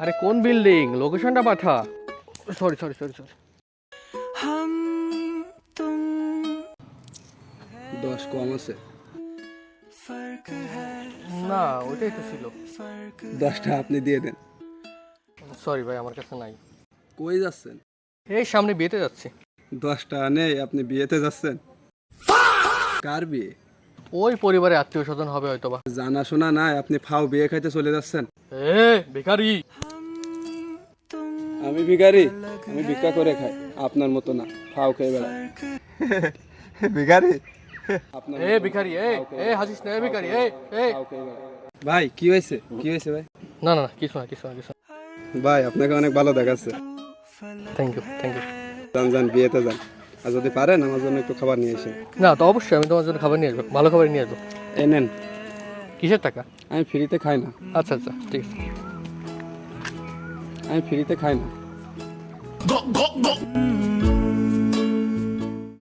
আরে কোন বিল্ডিং, লোকেশনটা পাঠা। Sorry sorry sorry sorry. 10 কম আছে। না ওইটাই তো ছিল। 10টা আপনি দিয়ে দেন। সরি ভাই, আমার কাছে নাই। কই যাচ্ছেন? এই সামনে বিয়েতে যাচ্ছি। 10টা নেই, আপনি বিয়েতে যাচ্ছেন? কার বিয়ে? ওই পরিবারে আত্মীয় স্বজন হবে হয়তো বা। জানাশোনা নাই, আপনি ফাও বিয়ে খাইতে চলে যাচ্ছেন? এ ভিখারি। আমি ভিখারি? আমি ভিক্ষা করে খাই, আপনার মতো না ফাও খেয়ে বেড়াই। ভিখারি? আপনার এ ভিখারি, এ হাসিস না, এ ভিখারি, এ। ফাও খেয়ে বেড়াই। ভাই কি হয়েছে, কি হয়েছে ভাই? না না না, কিছু না কিছু না কিছু না। ভাই আপনাকে অনেক ভালো দেখাচ্ছে। Thank you thank you. যান যান, বিয়েতে যান। আর যদি পারেন আমার জন্য একটু খাবার নিয়ে এসে। না তো অবশ্যই আমি তোমার জন্য খাবার নিয়ে আসবো, ভালো খাবার নিয়ে আসবো। এ নেন। কিসের টাকা? আমি ফ্রিতে খাই না। আচ্ছা আচ্ছা ঠিক আছে। আমি ফ্রিতে খাই না।